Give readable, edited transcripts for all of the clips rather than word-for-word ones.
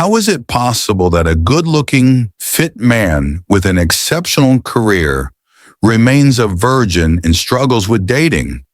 How is it possible that a good-looking, fit man with an exceptional career remains a virgin and struggles with dating?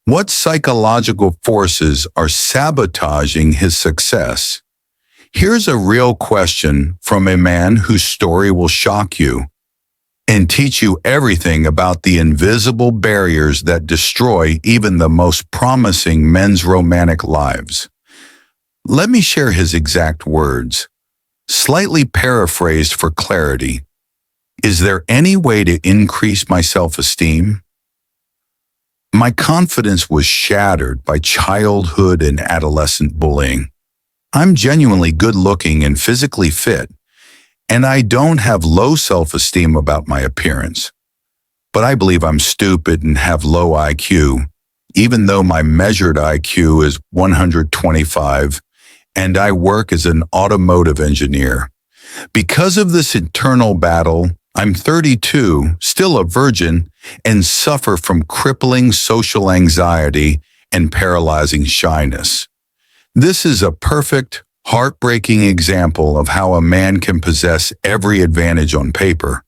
What psychological forces are sabotaging his success? Here's a real question from a man whose story will shock you and teach you everything about the invisible barriers that destroy even the most promising men's romantic lives. Let me share his exact words, slightly paraphrased for clarity. Is there any way to increase my self-esteem? My confidence was shattered by childhood and adolescent bullying. I'm genuinely good-looking and physically fit, and I don't have low self-esteem about my appearance. But I believe I'm stupid and have low IQ, even though my measured IQ is 125, and I work as an automotive engineer. Because of this internal battle, I'm 32, still a virgin, and suffer from crippling social anxiety and paralyzing shyness. This is a perfect, heartbreaking example of how a man can possess every advantage on paper.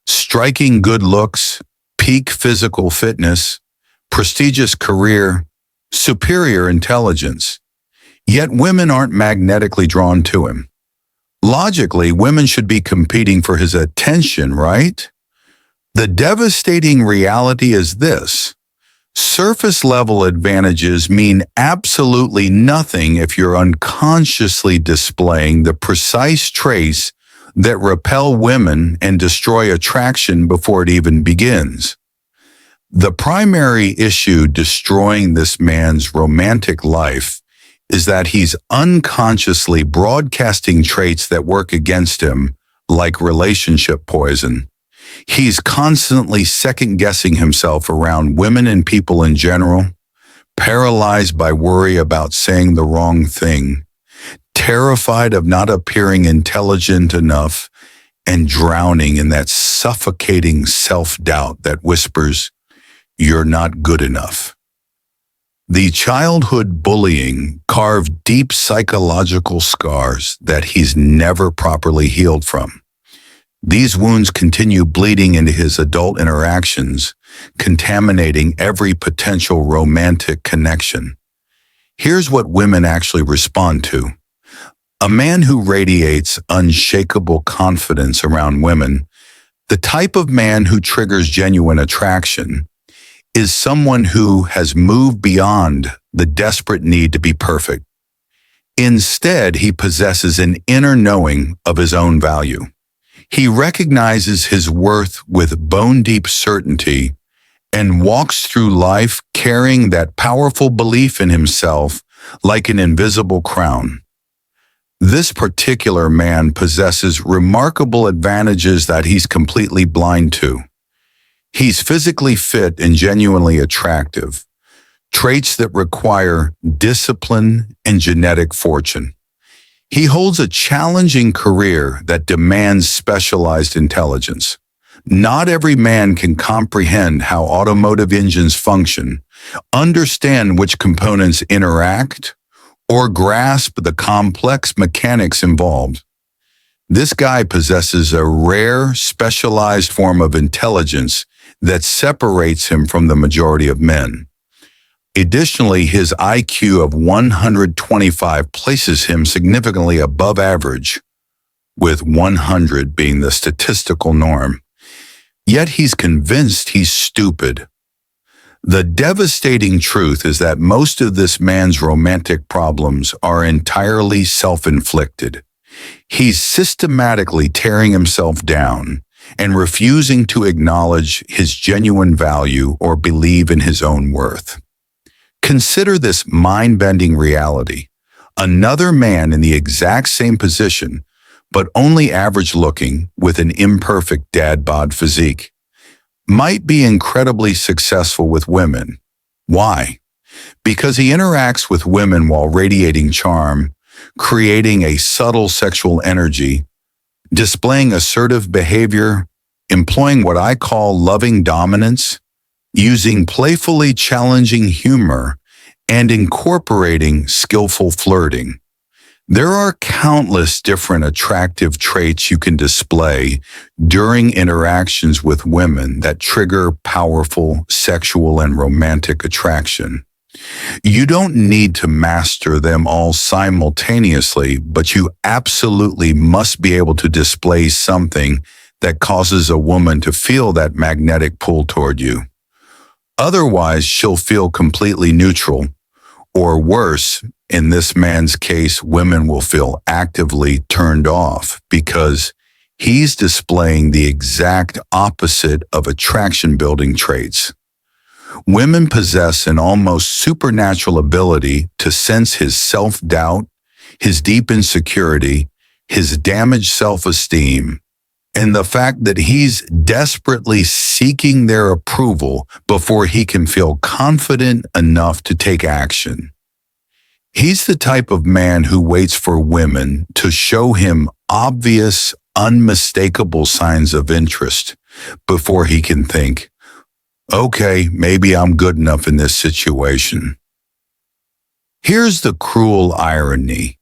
Striking good looks, peak physical fitness, prestigious career, superior intelligence. Yet women aren't magnetically drawn to him. Logically, women should be competing for his attention, right? The devastating reality is this. Surface-level advantages mean absolutely nothing if you're unconsciously displaying the precise traits that repel women and destroy attraction before it even begins. The primary issue destroying this man's romantic life is that he's unconsciously broadcasting traits that work against him, like relationship poison. He's constantly second-guessing himself around women and people in general, paralyzed by worry about saying the wrong thing, terrified of not appearing intelligent enough, and drowning in that suffocating self-doubt that whispers, "You're not good enough." The childhood bullying carved deep psychological scars that he's never properly healed from. These wounds continue bleeding into his adult interactions, contaminating every potential romantic connection. Here's what women actually respond to. A man who radiates unshakable confidence around women, the type of man who triggers genuine attraction, is someone who has moved beyond the desperate need to be perfect. Instead, he possesses an inner knowing of his own value. He recognizes his worth with bone-deep certainty and walks through life carrying that powerful belief in himself like an invisible crown. This particular man possesses remarkable advantages that he's completely blind to. He's physically fit and genuinely attractive, traits that require discipline and genetic fortune. He holds a challenging career that demands specialized intelligence. Not every man can comprehend how automotive engines function, understand which components interact, or grasp the complex mechanics involved. This guy possesses a rare, specialized form of intelligence that separates him from the majority of men. Additionally, his IQ of 125 places him significantly above average, with 100 being the statistical norm. Yet he's convinced he's stupid. The devastating truth is that most of this man's romantic problems are entirely self-inflicted. He's systematically tearing himself down and refusing to acknowledge his genuine value or believe in his own worth. Consider this mind-bending reality. Another man in the exact same position, but only average-looking with an imperfect dad-bod physique, might be incredibly successful with women. Why? Because he interacts with women while radiating charm, creating a subtle sexual energy, displaying assertive behavior, employing what I call loving dominance, using playfully challenging humor, and incorporating skillful flirting. There are countless different attractive traits you can display during interactions with women that trigger powerful sexual and romantic attraction. You don't need to master them all simultaneously, but you absolutely must be able to display something that causes a woman to feel that magnetic pull toward you. Otherwise, she'll feel completely neutral, or worse, in this man's case, women will feel actively turned off because he's displaying the exact opposite of attraction-building traits. Women possess an almost supernatural ability to sense his self-doubt, his deep insecurity, his damaged self-esteem, and the fact that he's desperately seeking their approval before he can feel confident enough to take action. He's the type of man who waits for women to show him obvious, unmistakable signs of interest before he can think, okay, maybe I'm good enough in this situation. Here's the cruel irony.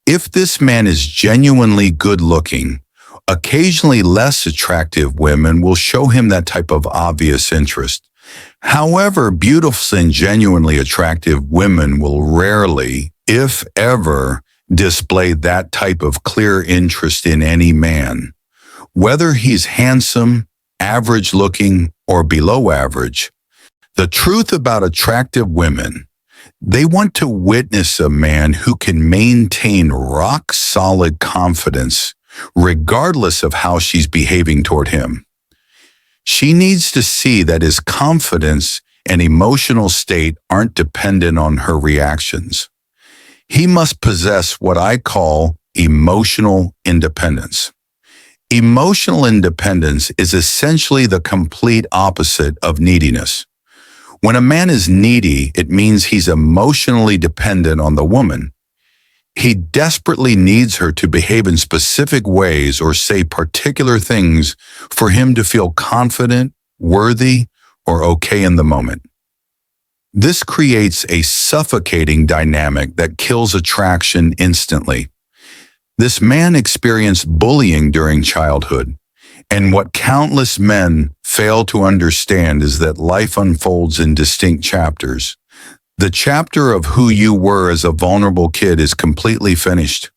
If this man is genuinely good-looking, occasionally less attractive women will show him that type of obvious interest. However, beautiful and genuinely attractive women will rarely, if ever, display that type of clear interest in any man. Whether he's handsome, average-looking, or below average, the truth about attractive women, they want to witness a man who can maintain rock-solid confidence regardless of how she's behaving toward him. She needs to see that his confidence and emotional state aren't dependent on her reactions. He must possess what I call emotional independence. Emotional independence is essentially the complete opposite of neediness. When a man is needy, it means he's emotionally dependent on the woman. He desperately needs her to behave in specific ways or say particular things for him to feel confident, worthy, or okay in the moment. This creates a suffocating dynamic that kills attraction instantly. This man experienced bullying during childhood, and what countless men fail to understand is that life unfolds in distinct chapters. The chapter of who you were as a vulnerable kid is completely finished.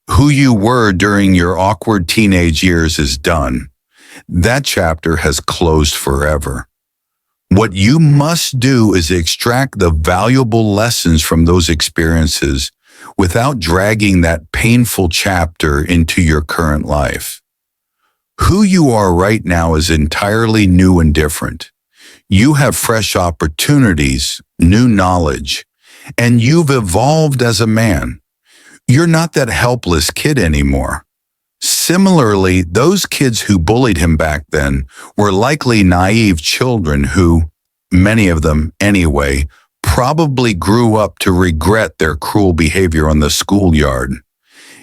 Who you were during your awkward teenage years is done. That chapter has closed forever. What you must do is extract the valuable lessons from those experiences without dragging that painful chapter into your current life. Who you are right now is entirely new and different. You have fresh opportunities, new knowledge, and you've evolved as a man. You're not that helpless kid anymore. Similarly, those kids who bullied him back then were likely naive children who, many of them anyway, probably grew up to regret their cruel behavior on the schoolyard.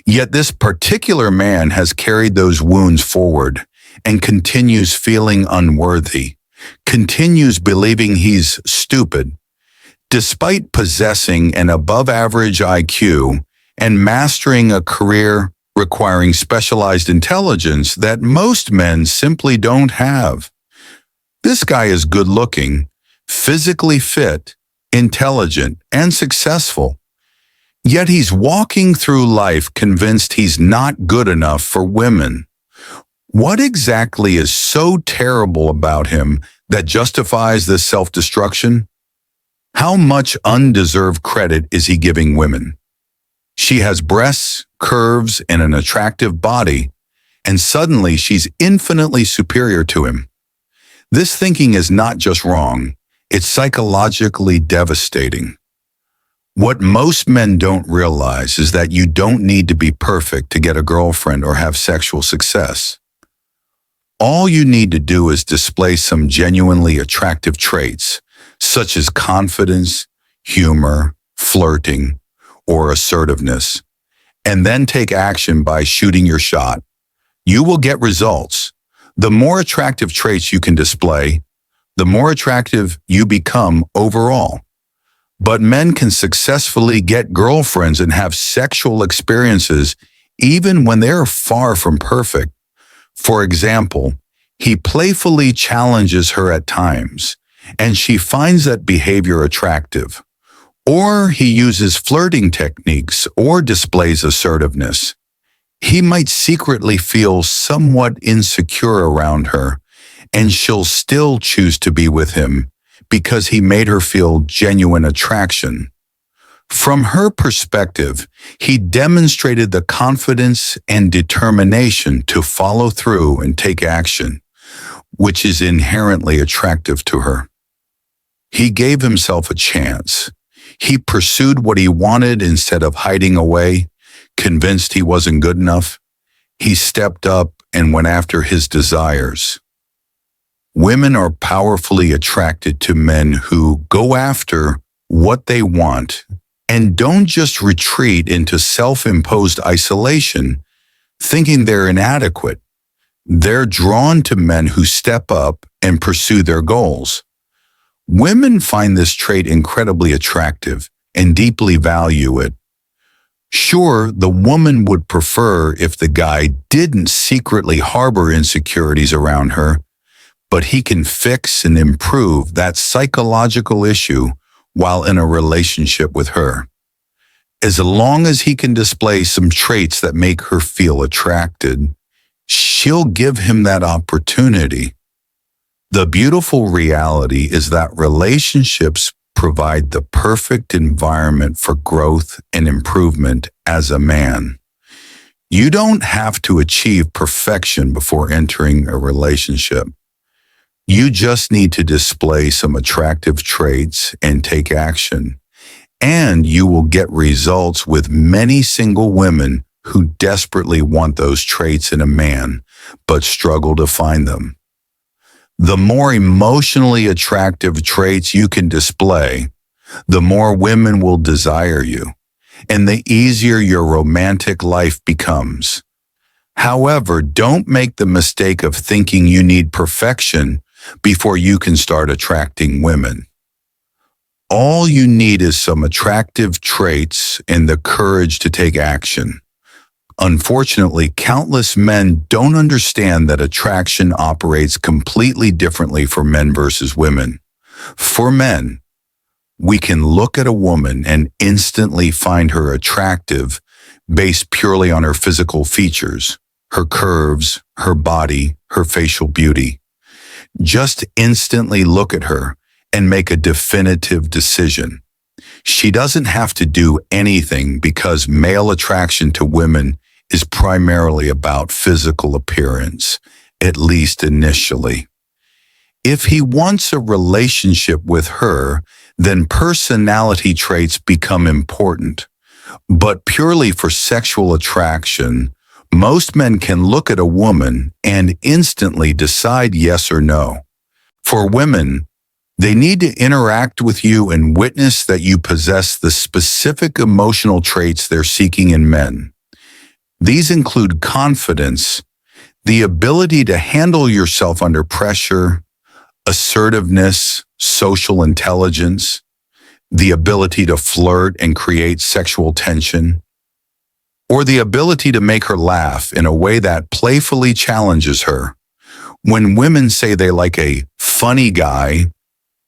Yet this particular man has carried those wounds forward and continues feeling unworthy, continues believing he's stupid. Despite possessing an above-average IQ and mastering a career requiring specialized intelligence that most men simply don't have. This guy is good-looking, physically fit, intelligent, and successful. Yet he's walking through life convinced he's not good enough for women. What exactly is so terrible about him that justifies this self-destruction? How much undeserved credit is he giving women? She has breasts, curves, and an attractive body, and suddenly she's infinitely superior to him. This thinking is not just wrong, it's psychologically devastating. What most men don't realize is that you don't need to be perfect to get a girlfriend or have sexual success. All you need to do is display some genuinely attractive traits, such as confidence, humor, flirting, or assertiveness, and then take action by shooting your shot. You will get results. The more attractive traits you can display, the more attractive you become overall. But men can successfully get girlfriends and have sexual experiences even when they're far from perfect. For example, he playfully challenges her at times, and she finds that behavior attractive. Or he uses flirting techniques or displays assertiveness. He might secretly feel somewhat insecure around her, and she'll still choose to be with him because he made her feel genuine attraction. From her perspective, he demonstrated the confidence and determination to follow through and take action, which is inherently attractive to her. He gave himself a chance. He pursued what he wanted instead of hiding away, convinced he wasn't good enough. He stepped up and went after his desires. Women are powerfully attracted to men who go after what they want and don't just retreat into self-imposed isolation, thinking they're inadequate. They're drawn to men who step up and pursue their goals. Women find this trait incredibly attractive and deeply value it. Sure, the woman would prefer if the guy didn't secretly harbor insecurities around her, but he can fix and improve that psychological issue while in a relationship with her. As long as he can display some traits that make her feel attracted, she'll give him that opportunity. The beautiful reality is that relationships provide the perfect environment for growth and improvement as a man. You don't have to achieve perfection before entering a relationship. You just need to display some attractive traits and take action, and you will get results with many single women who desperately want those traits in a man, but struggle to find them. The more emotionally attractive traits you can display, the more women will desire you, and the easier your romantic life becomes. However, don't make the mistake of thinking you need perfection before you can start attracting women. All you need is some attractive traits and the courage to take action. Unfortunately, countless men don't understand that attraction operates completely differently for men versus women. For men, we can look at a woman and instantly find her attractive based purely on her physical features, her curves, her body, her facial beauty. Just instantly look at her and make a definitive decision. She doesn't have to do anything because male attraction to women is primarily about physical appearance, at least initially. If he wants a relationship with her, then personality traits become important. But purely for sexual attraction, most men can look at a woman and instantly decide yes or no. For women, they need to interact with you and witness that you possess the specific emotional traits they're seeking in men. These include confidence, the ability to handle yourself under pressure, assertiveness, social intelligence, the ability to flirt and create sexual tension, or the ability to make her laugh in a way that playfully challenges her. When women say they like a funny guy,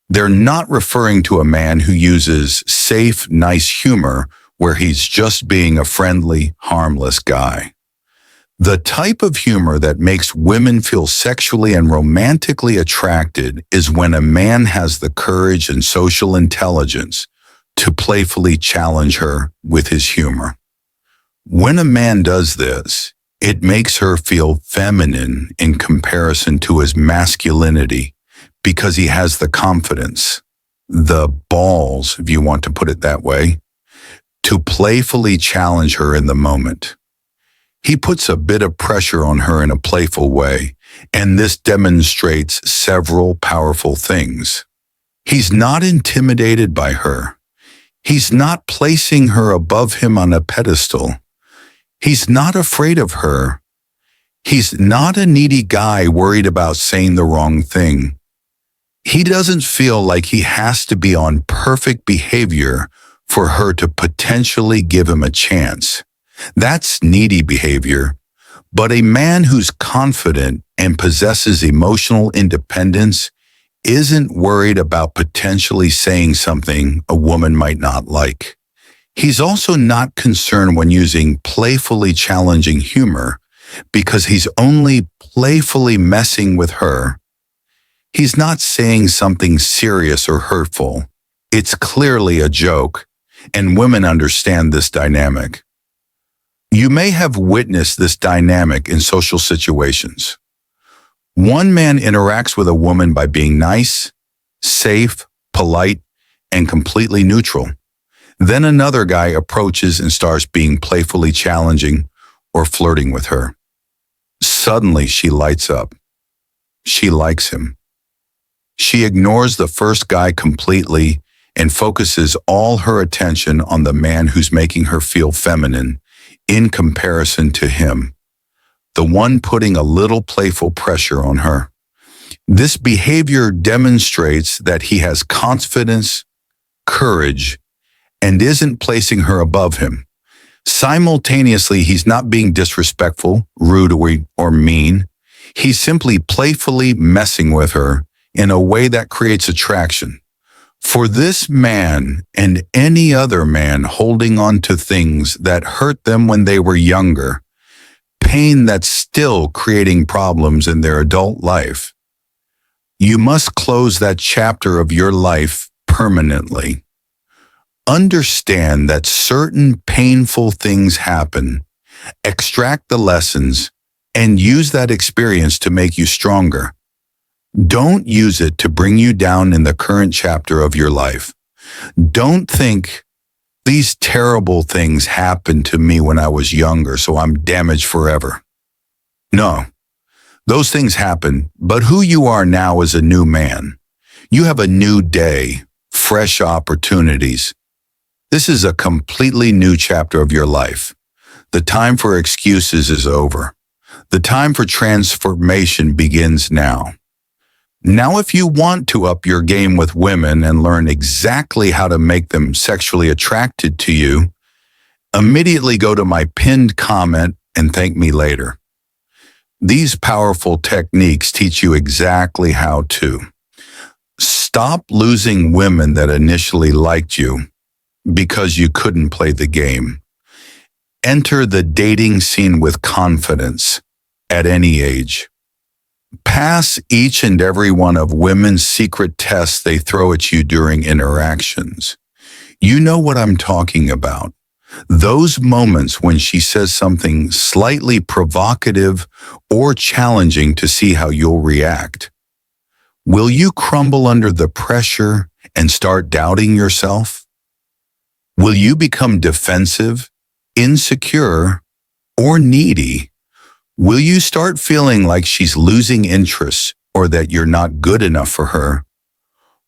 they're not referring to a man who uses safe, nice humor where he's just being a friendly, harmless guy. The type of humor that makes women feel sexually and romantically attracted is when a man has the courage and social intelligence to playfully challenge her with his humor. When a man does this, it makes her feel feminine in comparison to his masculinity because he has the confidence, the balls, if you want to put it that way, to playfully challenge her in the moment. He puts a bit of pressure on her in a playful way, and this demonstrates several powerful things. He's not intimidated by her. He's not placing her above him on a pedestal. He's not afraid of her. He's not a needy guy worried about saying the wrong thing. He doesn't feel like he has to be on perfect behavior for her to potentially give him a chance. That's needy behavior. But a man who's confident and possesses emotional independence isn't worried about potentially saying something a woman might not like. He's also not concerned when using playfully challenging humor because he's only playfully messing with her. He's not saying something serious or hurtful. It's clearly a joke, and women understand this dynamic. You may have witnessed this dynamic in social situations. One man interacts with a woman by being nice, safe, polite, and completely neutral. Then another guy approaches and starts being playfully challenging or flirting with her. Suddenly she lights up. She likes him. She ignores the first guy completely and focuses all her attention on the man who's making her feel feminine in comparison to him, the one putting a little playful pressure on her. This behavior demonstrates that he has confidence, courage, and isn't placing her above him. Simultaneously, he's not being disrespectful, rude, or mean. He's simply playfully messing with her in a way that creates attraction. For this man and any other man holding on to things that hurt them when they were younger, pain that's still creating problems in their adult life, you must close that chapter of your life permanently. Understand that certain painful things happen, extract the lessons, and use that experience to make you stronger. Don't use it to bring you down in the current chapter of your life. Don't think, these terrible things happened to me when I was younger, so I'm damaged forever. No, those things happen, but who you are now is a new man. You have a new day, fresh opportunities. This is a completely new chapter of your life. The time for excuses is over. The time for transformation begins now. Now, if you want to up your game with women and learn exactly how to make them sexually attracted to you, immediately go to my pinned comment and thank me later. These powerful techniques teach you exactly how to stop losing women that initially liked you because you couldn't play the game. Enter the dating scene with confidence at any age. Pass each and every one of women's secret tests they throw at you during interactions. You know what I'm talking about. Those moments when she says something slightly provocative or challenging to see how you'll react. Will you crumble under the pressure and start doubting yourself? Will you become defensive, insecure, or needy? Will you start feeling like she's losing interest or that you're not good enough for her?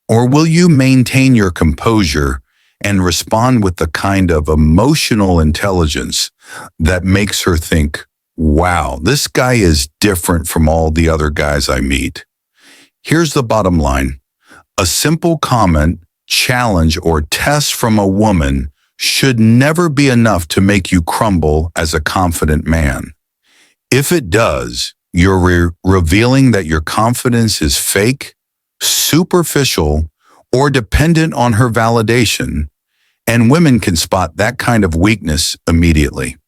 Or will you maintain your composure and respond with the kind of emotional intelligence that makes her think, wow, this guy is different from all the other guys I meet? Here's the bottom line. A simple comment, challenge, or test from a woman should never be enough to make you crumble as a confident man. If it does, you're revealing that your confidence is fake, superficial, or dependent on her validation, and women can spot that kind of weakness immediately.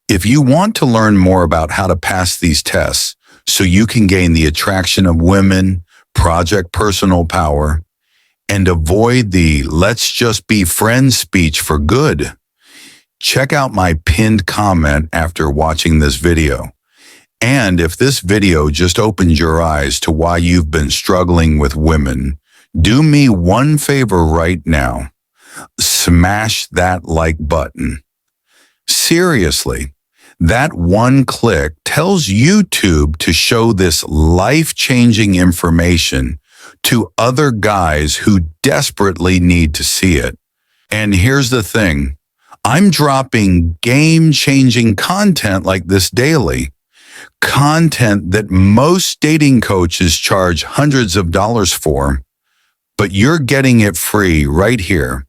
If you want to learn more about how to pass these tests so you can gain the attraction of women, project personal power, and avoid the let's just be friends speech for good, check out my pinned comment after watching this video. And if this video just opened your eyes to why you've been struggling with women, do me one favor right now. Smash that like button. Seriously, that one click tells YouTube to show this life-changing information to other guys who desperately need to see it. And here's the thing. I'm dropping game-changing content like this daily. Content that most dating coaches charge hundreds of dollars for, but you're getting it free right here.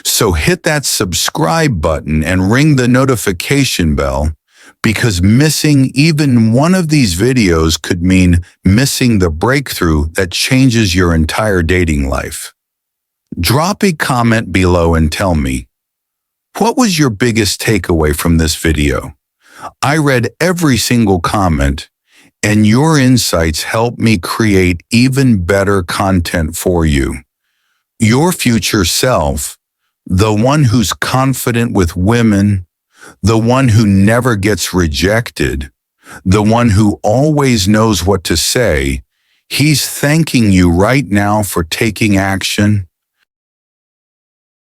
So hit that subscribe button and ring the notification bell, because missing even one of these videos could mean missing the breakthrough that changes your entire dating life. Drop a comment below and tell me, what was your biggest takeaway from this video? I read every single comment, and your insights help me create even better content for you. Your future self, the one who's confident with women, the one who never gets rejected, the one who always knows what to say, he's thanking you right now for taking action,